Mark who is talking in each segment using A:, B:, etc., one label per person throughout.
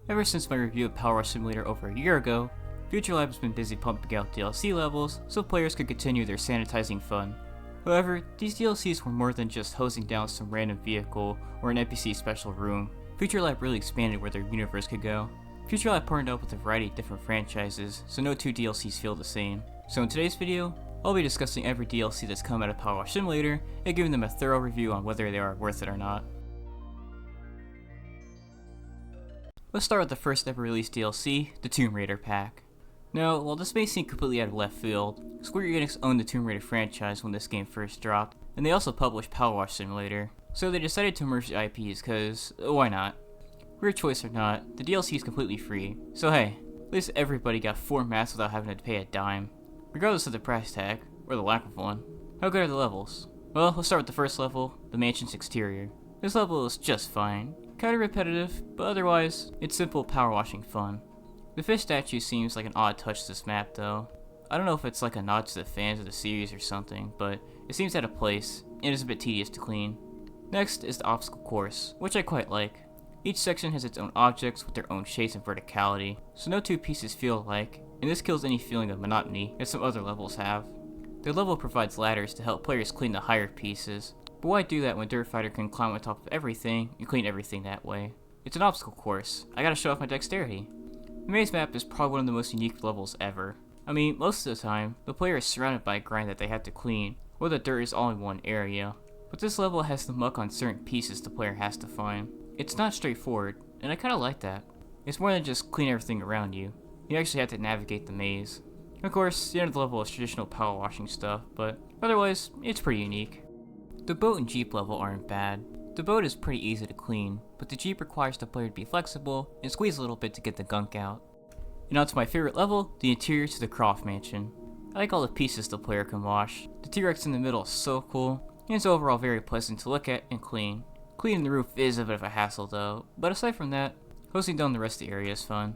A: Ever since my review of Powerwash Simulator over a year ago, Futurlab has been busy pumping out DLC levels so players could continue their sanitizing fun. However, these DLCs were more than just hosing down some random vehicle or an NPC special room. Futurlab really expanded where their universe could go. Futurlab partnered up with a variety of different franchises, so no two DLCs feel the same. So in today's video, I'll be discussing every DLC that's come out of Powerwash Simulator and giving them a thorough review on whether they are worth it or not. Let's start with the first ever released DLC, the Tomb Raider pack. Now, while this may seem completely out of left field, Square Enix owned the Tomb Raider franchise when this game first dropped, and they also published Powerwash Simulator, so they decided to merge the IPs cause, why not? Weird choice or not, the DLC is completely free, so hey, at least everybody got 4 maps without having to pay a dime. Regardless of the price tag, or the lack of one. How good are the levels? Well, let's start with the first level, the mansion's exterior. This level is just fine, kinda repetitive, but otherwise, it's simple power washing fun. The fish statue seems like an odd touch to this map though. I don't know if it's like a nod to the fans of the series or something, but it seems out of place, and is a bit tedious to clean. Next is the obstacle course, which I quite like. Each section has its own objects with their own shapes and verticality, so no two pieces feel alike, and this kills any feeling of monotony that some other levels have. The level provides ladders to help players clean the higher pieces, but why do that when Dirt Fighter can climb on top of everything and clean everything that way? It's an obstacle course, I gotta show off my dexterity. The maze map is probably one of the most unique levels ever. I mean, most of the time, the player is surrounded by grind that they have to clean, or the dirt is all in one area. But this level has the muck on certain pieces the player has to find. It's not straightforward, and I kinda like that. It's more than just clean everything around you. You actually have to navigate the maze. Of course, the end of the level is traditional power washing stuff, but otherwise, it's pretty unique. The boat and jeep level aren't bad. The boat is pretty easy to clean, but the jeep requires the player to be flexible and squeeze a little bit to get the gunk out. And on to my favorite level, the interior to the Croft Mansion. I like all the pieces the player can wash. The T-Rex in the middle is so cool, and it's overall very pleasant to look at and clean. Cleaning the roof is a bit of a hassle though, but aside from that, hosting down the rest of the area is fun.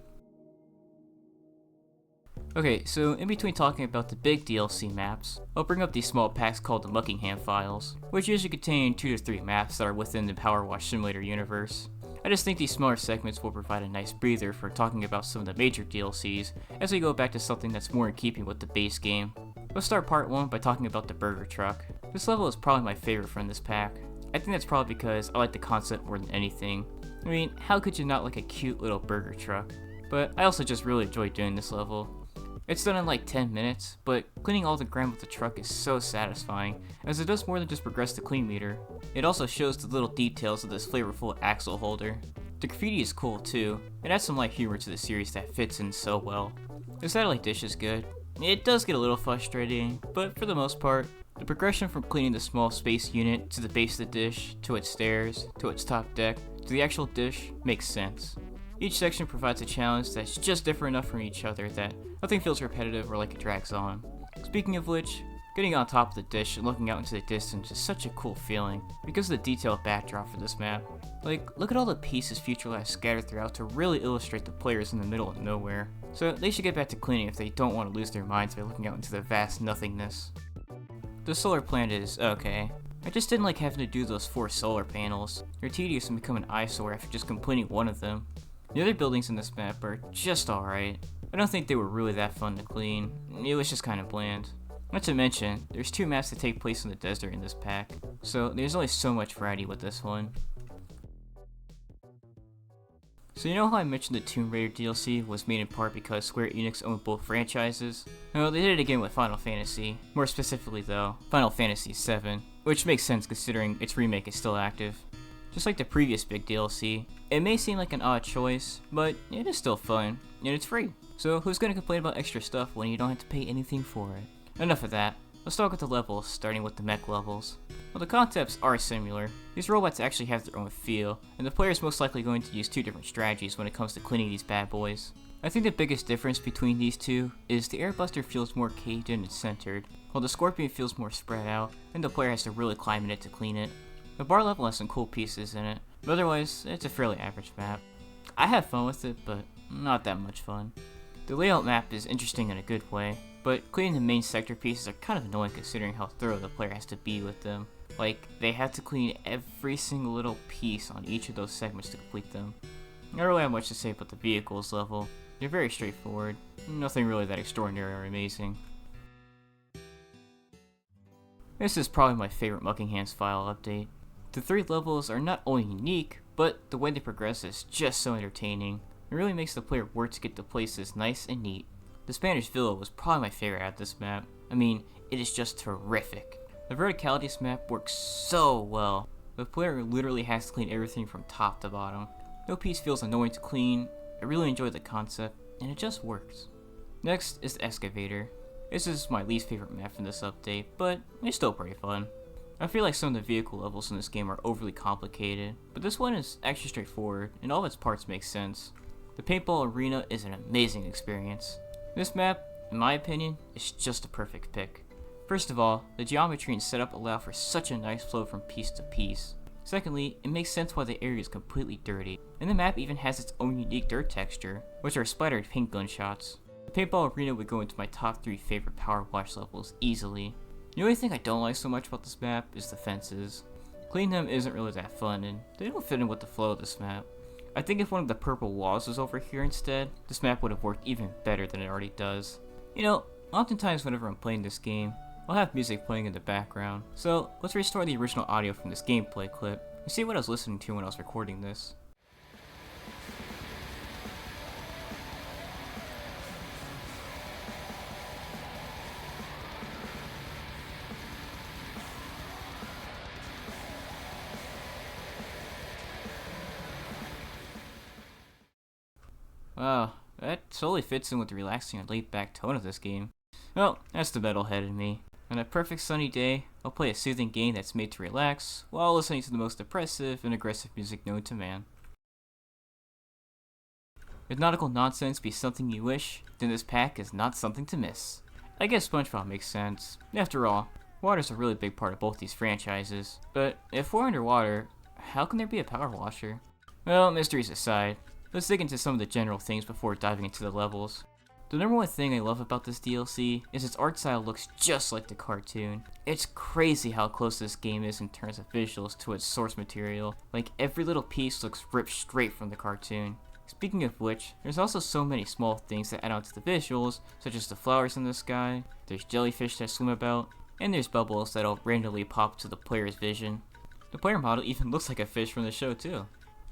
A: Okay, so in between talking about the big DLC maps, I'll bring up these small packs called the Muckingham files, which usually contain 2 to 3 maps that are within the Powerwash Simulator universe. I just think these smaller segments will provide a nice breather for talking about some of the major DLCs as we go back to something that's more in keeping with the base game. Let's start part 1 by talking about the burger truck. This level is probably my favorite from this pack. I think that's probably because I like the concept more than anything. I mean, how could you not like a cute little burger truck? But I also just really enjoy doing this level. It's done in like 10 minutes, but cleaning all the grime with the truck is so satisfying, as it does more than just progress the clean meter. It also shows the little details of this flavorful axle holder. The graffiti is cool too, and adds some light humor to the series that fits in so well. The satellite dish is good. It does get a little frustrating, but for the most part, the progression from cleaning the small space unit to the base of the dish, to its stairs, to its top deck, to the actual dish makes sense. Each section provides a challenge that's just different enough from each other that nothing feels repetitive or like it drags on. Speaking of which, getting on top of the dish and looking out into the distance is such a cool feeling because of the detailed backdrop for this map. Like, look at all the pieces Futurlab scattered throughout to really illustrate the players in the middle of nowhere. So they should get back to cleaning if they don't want to lose their minds by looking out into the vast nothingness. The solar plant is okay. I just didn't like having to do those 4 solar panels. They're tedious and become an eyesore after just completing one of them. The other buildings in this map are just alright. I don't think they were really that fun to clean. It was just kinda bland. Not to mention, there's 2 maps that take place in the desert in this pack, so there's only so much variety with this one. So you know how I mentioned the Tomb Raider DLC was made in part because Square Enix owned both franchises? Well, they did it again with Final Fantasy. More specifically though, Final Fantasy VII, which makes sense considering its remake is still active. Just like the previous big DLC, it may seem like an odd choice, but it is still fun, and it's free. So who's gonna complain about extra stuff when you don't have to pay anything for it? Enough of that, let's talk about the levels, starting with the mech levels. Well, the concepts are similar. These robots actually have their own feel, and the player is most likely going to use 2 different strategies when it comes to cleaning these bad boys. I think the biggest difference between these 2 is the Airbuster feels more caged in and centered, while the Scorpion feels more spread out, and the player has to really climb in it to clean it. The bar level has some cool pieces in it, but otherwise, it's a fairly average map. I have fun with it, but not that much fun. The layout map is interesting in a good way, but cleaning the main sector pieces are kind of annoying considering how thorough the player has to be with them. Like, they have to clean every single little piece on each of those segments to complete them. I don't really have much to say about the vehicles level. They're very straightforward, nothing really that extraordinary or amazing. This is probably my favorite Muckingham's file update. The 3 levels are not only unique, but the way they progress is just so entertaining. It really makes the player work to get the places nice and neat. The Spanish Villa was probably my favorite at this map. I mean, it is just terrific. The verticalities map works so well. The player literally has to clean everything from top to bottom. No piece feels annoying to clean. I really enjoy the concept, and it just works. Next is the Excavator. This is my least favorite map from this update, but it's still pretty fun. I feel like some of the vehicle levels in this game are overly complicated, but this one is actually straightforward, and all of its parts make sense. The paintball arena is an amazing experience. This map, in my opinion, is just a perfect pick. First of all, the geometry and setup allow for such a nice flow from piece to piece. Secondly, it makes sense why the area is completely dirty, and the map even has its own unique dirt texture, which are splattered paint gunshots. The paintball arena would go into my top 3 favorite Powerwash levels easily. The only thing I don't like so much about this map is the fences. Cleaning them isn't really that fun, and they don't fit in with the flow of this map. I think if one of the purple walls was over here instead, this map would have worked even better than it already does. You know, oftentimes whenever I'm playing this game, I'll have music playing in the background, so let's restore the original audio from this gameplay clip and see what I was listening to when I was recording this. Wow, that totally fits in with the relaxing and laid-back tone of this game. Well, that's the metalhead in me. On a perfect sunny day, I'll play a soothing game that's made to relax, while listening to the most depressive and aggressive music known to man. If nautical nonsense be something you wish, then this pack is not something to miss. I guess Spongebob makes sense. After all, water's a really big part of both these franchises. But if we're underwater, how can there be a power washer? Well, mysteries aside, let's dig into some of the general things before diving into the levels. The number one thing I love about this DLC is its art style looks just like the cartoon. It's crazy how close this game is in terms of visuals to its source material. Like, every little piece looks ripped straight from the cartoon. Speaking of which, there's also so many small things that add on to the visuals, such as the flowers in the sky, there's jellyfish that swim about, and there's bubbles that'll randomly pop to the player's vision. The player model even looks like a fish from the show too.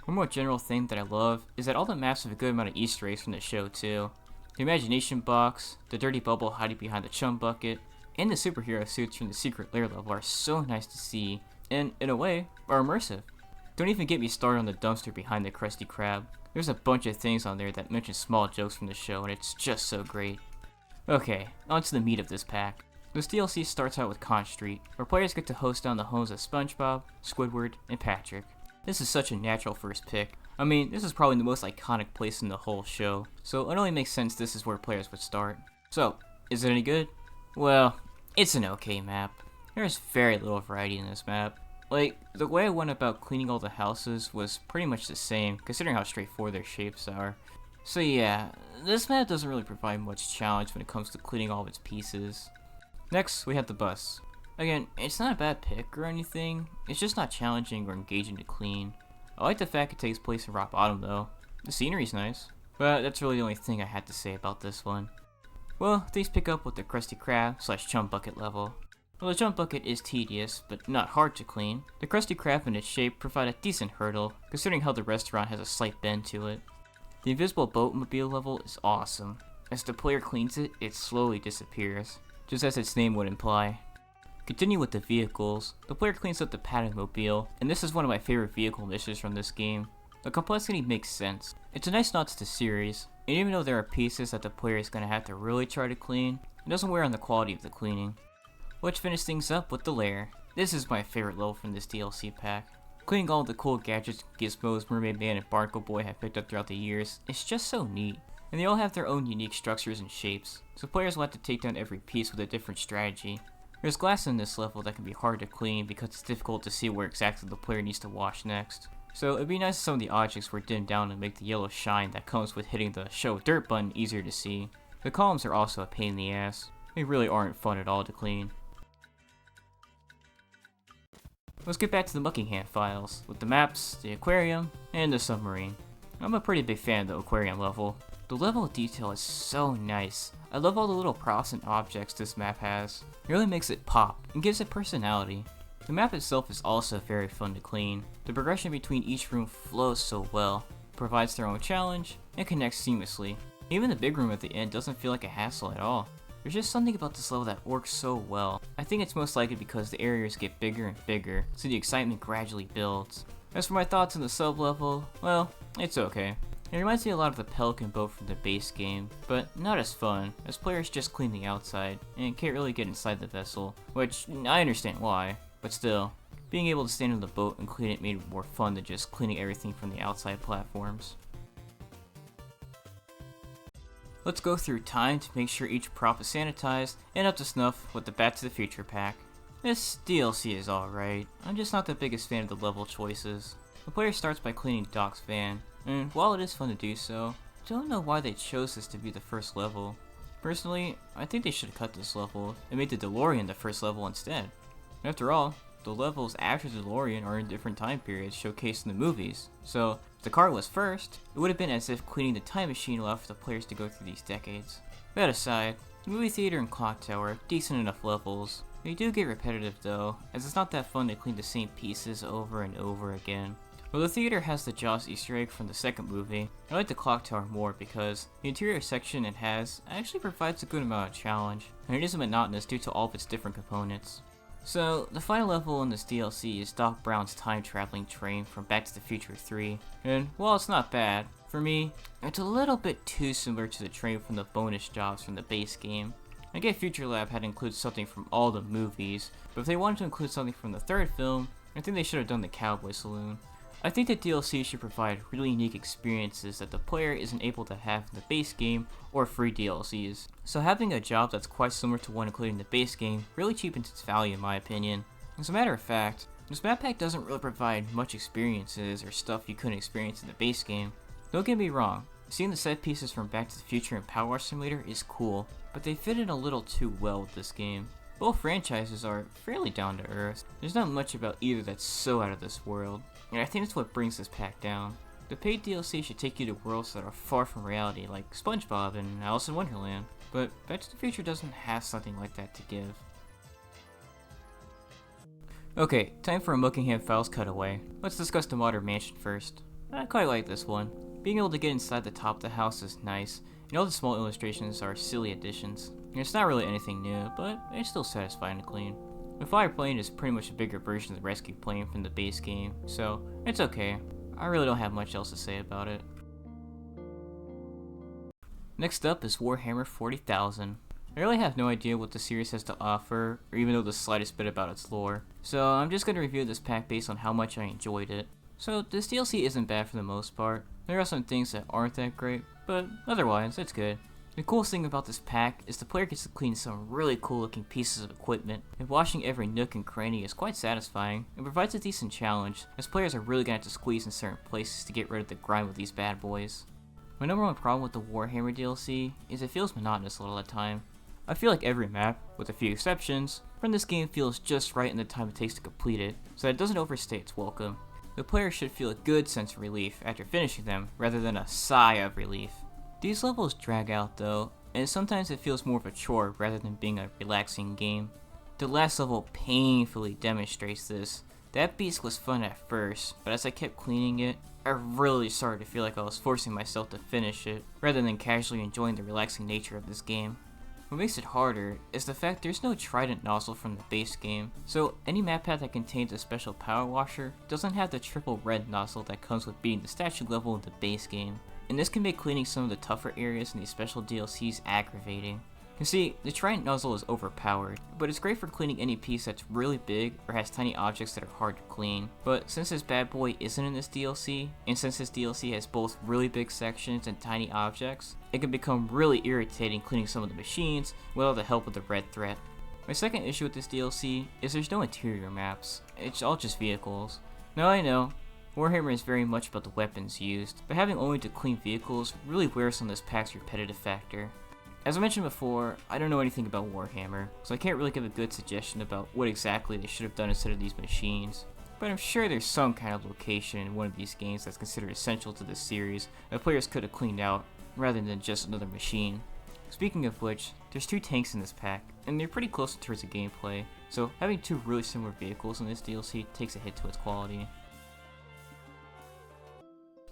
A: One more general thing that I love is that all the maps have a good amount of Easter eggs from the show too. The imagination box, the dirty bubble hiding behind the chum bucket, and the superhero suits from the secret lair level are so nice to see, and in a way, are immersive. Don't even get me started on the dumpster behind the Krusty Krab. There's a bunch of things on there that mention small jokes from the show, and it's just so great. Okay, on to the meat of this pack. This DLC starts out with Conch Street, where players get to host down the homes of SpongeBob, Squidward, and Patrick. This is such a natural first pick. I mean, this is probably the most iconic place in the whole show, so it only makes sense this is where players would start. So, is it any good? Well, it's an okay map. There's very little variety in this map. Like, the way I went about cleaning all the houses was pretty much the same, considering how straightforward their shapes are. So yeah, this map doesn't really provide much challenge when it comes to cleaning all of its pieces. Next, we have the bus. Again, it's not a bad pick or anything, it's just not challenging or engaging to clean. I like the fact it takes place in rock bottom though. The scenery's nice, but that's really the only thing I had to say about this one. Well, things pick up with the Krusty Krab / chum bucket level. Well, the chum bucket is tedious, but not hard to clean. The Krusty Krab and its shape provide a decent hurdle, considering how the restaurant has a slight bend to it. The invisible boatmobile level is awesome. As the player cleans it, it slowly disappears, just as its name would imply. Continue with the vehicles. The player cleans up the Paddingmobile, and this is one of my favorite vehicle missions from this game. The complexity makes sense. It's a nice nod to the series, and even though there are pieces that the player is going to have to really try to clean, it doesn't wear on the quality of the cleaning. Let's finish things up with the lair. This is my favorite level from this DLC pack. Cleaning all of the cool gadgets Gizmos, Mermaid Man, and Barnacle Boy have picked up throughout the years is just so neat. And they all have their own unique structures and shapes, so players will have to take down every piece with a different strategy. There's glass in this level that can be hard to clean because it's difficult to see where exactly the player needs to wash next. So it'd be nice if some of the objects were dimmed down to make the yellow shine that comes with hitting the Show Dirt button easier to see. The columns are also a pain in the ass. They really aren't fun at all to clean. Let's get back to the Muckingham files, with the maps, the aquarium, and the submarine. I'm a pretty big fan of the aquarium level. The level of detail is so nice. I love all the little props and objects this map has. It really makes it pop and gives it personality. The map itself is also very fun to clean. The progression between each room flows so well, provides their own challenge, and connects seamlessly. Even the big room at the end doesn't feel like a hassle at all. There's just something about this level that works so well. I think it's most likely because the areas get bigger and bigger, so the excitement gradually builds. As for my thoughts on the sub-level, well, it's okay. It reminds me a lot of the Pelican boat from the base game, but not as fun, as players just clean the outside, and can't really get inside the vessel, which I understand why, but still, being able to stand on the boat and clean it made it more fun than just cleaning everything from the outside platforms. Let's go through time to make sure each prop is sanitized and up to snuff with the Back to the Future pack. This DLC is alright, I'm just not the biggest fan of the level choices. The player starts by cleaning Doc's van, and while it is fun to do so, I don't know why they chose this to be the first level. Personally, I think they should have cut this level and made the DeLorean the first level instead. After all, the levels after the DeLorean are in different time periods showcased in the movies, so if the car was first, it would have been as if cleaning the time machine allowed for the players to go through these decades. That aside, the movie theater and clock tower have decent enough levels. They do get repetitive though, as it's not that fun to clean the same pieces over and over again. While the theater has the Jaws Easter egg from the second movie, I like the clock tower more because the interior section it has actually provides a good amount of challenge, and it isn't monotonous due to all of its different components. So, the final level in this DLC is Doc Brown's time traveling train from Back to the Future 3, and while it's not bad, for me, it's a little bit too similar to the train from the bonus jobs from the base game. I get Futurlab had to include something from all the movies, but if they wanted to include something from the third film, I think they should have done the Cowboy Saloon. I think that DLC should provide really unique experiences that the player isn't able to have in the base game or free DLCs. So having a job that's quite similar to one included in the base game really cheapens its value in my opinion. As a matter of fact, this map pack doesn't really provide much experiences or stuff you couldn't experience in the base game. Don't get me wrong, seeing the set pieces from Back to the Future and Powerwash Simulator is cool, but they fit in a little too well with this game. Both franchises are fairly down to earth. There's not much about either that's so out of this world, and I think that's what brings this pack down. The paid DLC should take you to worlds that are far from reality, like Spongebob and Alice in Wonderland, but Back to the Future doesn't have something like that to give. Okay, time for a Muckingham Files cutaway. Let's discuss the modern mansion first. I quite like this one. Being able to get inside the top of the house is nice, and all the small illustrations are silly additions. It's not really anything new, but it's still satisfying to clean. The fire plane is pretty much a bigger version of the rescue plane from the base game, so it's okay. I really don't have much else to say about it. Next up is Warhammer 40,000. I really have no idea what the series has to offer, or even know the slightest bit about its lore, so I'm just going to review this pack based on how much I enjoyed it. So this DLC isn't bad for the most part. There are some things that aren't that great, but otherwise it's good. The coolest thing about this pack is the player gets to clean some really cool looking pieces of equipment, and washing every nook and cranny is quite satisfying, and provides a decent challenge, as players are really going to have to squeeze in certain places to get rid of the grime with these bad boys. My number one problem with the Warhammer DLC is it feels monotonous a lot of the time. I feel like every map, with a few exceptions, from this game feels just right in the time it takes to complete it, so that it doesn't overstay its welcome. The player should feel a good sense of relief after finishing them, rather than a sigh of relief. These levels drag out though, and sometimes it feels more of a chore rather than being a relaxing game. The last level painfully demonstrates this. That beast was fun at first, but as I kept cleaning it, I really started to feel like I was forcing myself to finish it, rather than casually enjoying the relaxing nature of this game. What makes it harder is the fact there's no trident nozzle from the base game, so any map pack that contains a special power washer doesn't have the triple red nozzle that comes with beating the statue level in the base game. And this can make cleaning some of the tougher areas in these special DLCs aggravating. You see, the trident nozzle is overpowered, but it's great for cleaning any piece that's really big or has tiny objects that are hard to clean. But since this bad boy isn't in this DLC, and since this DLC has both really big sections and tiny objects, it can become really irritating cleaning some of the machines without the help of the red threat. My second issue with this DLC is there's no interior maps, it's all just vehicles. Now I know, Warhammer is very much about the weapons used, but having only to clean vehicles really wears on this pack's repetitive factor. As I mentioned before, I don't know anything about Warhammer, so I can't really give a good suggestion about what exactly they should have done instead of these machines. but I'm sure there's some kind of location in one of these games that's considered essential to this series that players could have cleaned out, rather than just another machine. Speaking of which, there's 2 tanks in this pack, and they're pretty close in terms of gameplay, so having 2 really similar vehicles in this DLC takes a hit to its quality.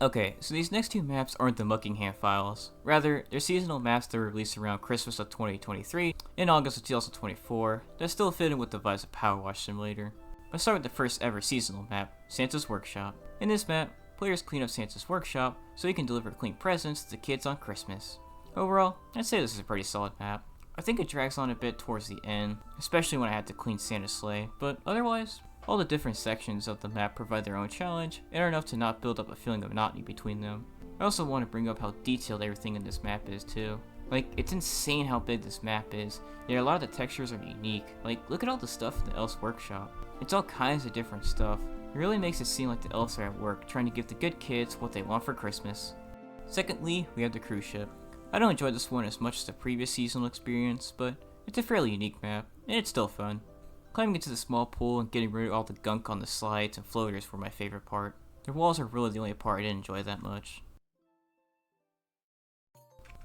A: Okay, so these next 2 maps aren't the Muckingham files. Rather, they're seasonal maps that were released around Christmas of 2023 and August of 2024 that still fit in with the vibes of Powerwash Simulator. Let's start with the first ever seasonal map, Santa's Workshop. In this map, players clean up Santa's workshop so he can deliver clean presents to the kids on Christmas. Overall, I'd say this is a pretty solid map. I think it drags on a bit towards the end, especially when I had to clean Santa's sleigh, but otherwise, all the different sections of the map provide their own challenge and are enough to not build up a feeling of monotony between them. I also want to bring up how detailed everything in this map is too. Like, it's insane how big this map is, yet a lot of the textures are unique. Like, look at all the stuff in the elf's workshop. It's all kinds of different stuff. It really makes it seem like the elves are at work trying to give the good kids what they want for Christmas. Secondly, we have the cruise ship. I don't enjoy this one as much as the previous seasonal experience, but it's a fairly unique map, and it's still fun. Climbing into the small pool and getting rid of all the gunk on the slides and floaters were my favorite part. The walls are really the only part I didn't enjoy that much.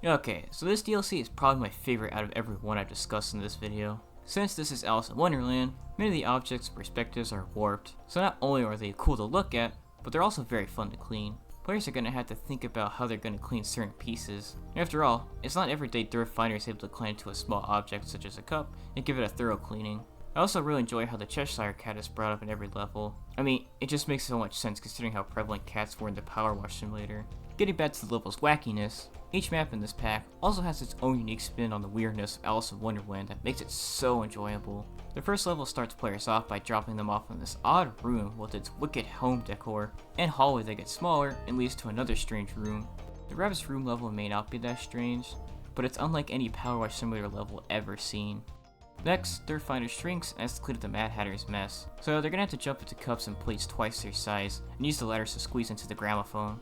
A: Okay, so this DLC is probably my favorite out of every one I've discussed in this video. Since this is Alice in Wonderland, many of the objects and perspectives are warped, so not only are they cool to look at, but they're also very fun to clean. Players are going to have to think about how they're going to clean certain pieces. After all, it's not every day Dirt Finder is able to climb into a small object such as a cup and give it a thorough cleaning. I also really enjoy how the Cheshire Cat is brought up in every level. I mean, it just makes so much sense considering how prevalent cats were in the Powerwash Simulator. Getting back to the level's wackiness, each map in this pack also has its own unique spin on the weirdness of Alice in Wonderland that makes it so enjoyable. The first level starts players off by dropping them off in this odd room with its wicked home decor, and hallway that gets smaller and leads to another strange room. The Rabbit's room level may not be that strange, but it's unlike any Powerwash Simulator level ever seen. Next, Dirt Finder shrinks and has to clean up the Mad Hatter's mess, so they're gonna have to jump into cups and plates twice their size, and use the ladders to squeeze into the gramophone.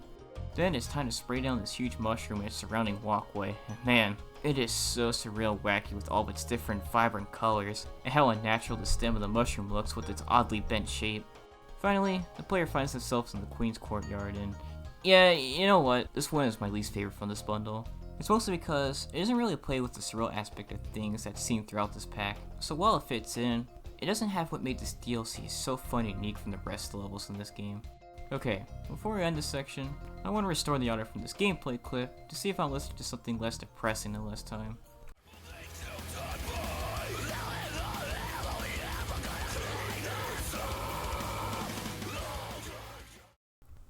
A: Then it's time to spray down this huge mushroom and its surrounding walkway, and man, it is so surreal wacky with all of its different vibrant colors, and how unnatural the stem of the mushroom looks with its oddly bent shape. Finally, the player finds themselves in the Queen's Courtyard, and yeah, you know what, this one is my least favorite from this bundle. It's mostly because it doesn't really play with the surreal aspect of things that's seen throughout this pack, so while it fits in, it doesn't have what made this DLC so fun and unique from the rest of the levels in this game. Okay, before we end this section, I want to restore the audio from this gameplay clip to see if I'm listening to something less depressing than last time.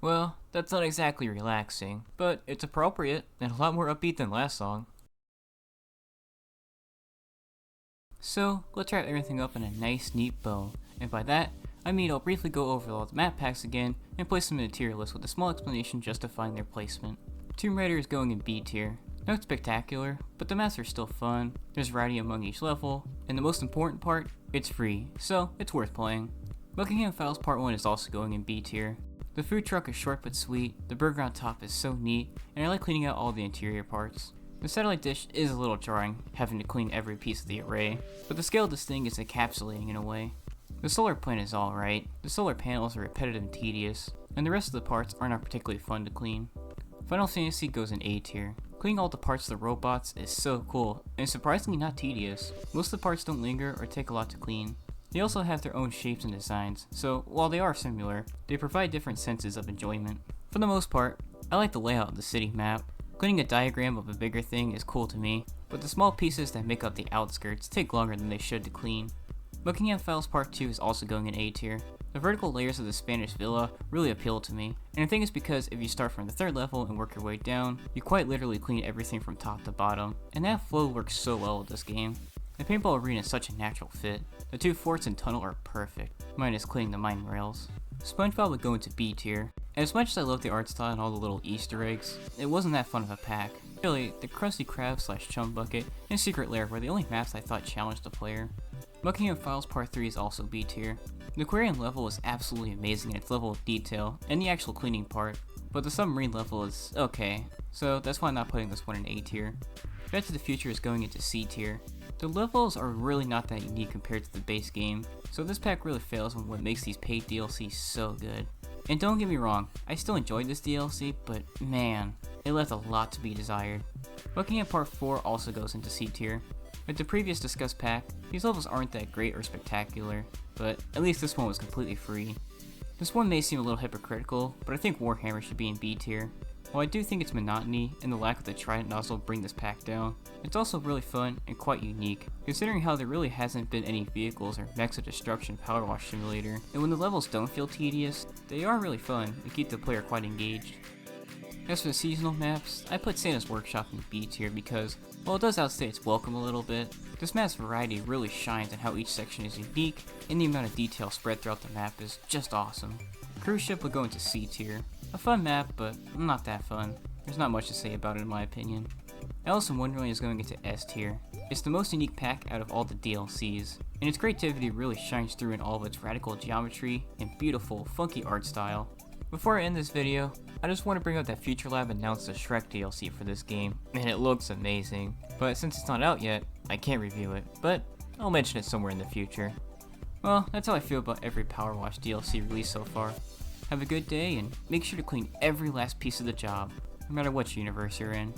A: Well, that's not exactly relaxing, but it's appropriate and a lot more upbeat than last song. So, let's wrap everything up in a nice neat bow, and by that, I mean I'll briefly go over all the map packs again and place them in a tier list with a small explanation justifying their placement. Tomb Raider is going in B tier. Not spectacular, but the maps are still fun, there's variety among each level, and the most important part, it's free, so it's worth playing. Muckingham Files Part 1 is also going in B tier. The food truck is short but sweet, the burger on top is so neat, and I like cleaning out all the interior parts. The satellite dish is a little jarring, having to clean every piece of the array, but the scale of this thing is encapsulating in a way. The solar plant is alright, the solar panels are repetitive and tedious, and the rest of the parts are not particularly fun to clean. Final Fantasy goes in A tier. Cleaning all the parts of the robots is so cool, and surprisingly not tedious. Most of the parts don't linger or take a lot to clean. They also have their own shapes and designs, so while they are similar, they provide different senses of enjoyment. For the most part, I like the layout of the city map. Cleaning a diagram of a bigger thing is cool to me, but the small pieces that make up the outskirts take longer than they should to clean. Muckingham Files Part 2 is also going in A tier. The vertical layers of the Spanish villa really appeal to me, and I think it's because if you start from the 3rd level and work your way down, you quite literally clean everything from top to bottom, and that flow works so well with this game. The paintball arena is such a natural fit. The 2 forts and tunnel are perfect, minus cleaning the mine rails. Spongebob would go into B tier. As much as I love the art style and all the little Easter eggs, it wasn't that fun of a pack. Really, the Krusty Krab / Chum Bucket and Secret Lair were the only maps I thought challenged the player. Muckingham Files Part 3 is also B tier. The aquarium level is absolutely amazing in its level of detail and the actual cleaning part, but the submarine level is okay, so that's why I'm not putting this one in A tier. Back to the Future is going into C tier. The levels are really not that unique compared to the base game, so this pack really fails on what makes these paid DLCs so good. And don't get me wrong, I still enjoyed this DLC, but man, it left a lot to be desired. Muckingham Part 4 also goes into C tier. With the previous discussed pack, these levels aren't that great or spectacular, but at least this one was completely free. This one may seem a little hypocritical, but I think Warhammer should be in B tier. While I do think its monotony and the lack of the trident nozzle bring this pack down, it's also really fun and quite unique, considering how there really hasn't been any vehicles or mechs of destruction in Powerwash Simulator, and when the levels don't feel tedious, they are really fun and keep the player quite engaged. As for the seasonal maps, I put Santa's Workshop in B tier because, while it does outstay its welcome a little bit, this map's variety really shines in how each section is unique, and the amount of detail spread throughout the map is just awesome. Cruise Ship would go into C tier. A fun map, but not that fun. There's not much to say about it in my opinion. Alice in Wonderland is going into S tier. It's the most unique pack out of all the DLCs, and its creativity really shines through in all of its radical geometry and beautiful, funky art style. Before I end this video, I just want to bring up that Futurlab announced the Shrek DLC for this game, and it looks amazing. But since it's not out yet, I can't review it, but I'll mention it somewhere in the future. Well, that's how I feel about every Powerwash DLC released so far. Have a good day, and make sure to clean every last piece of the job, no matter which universe you're in.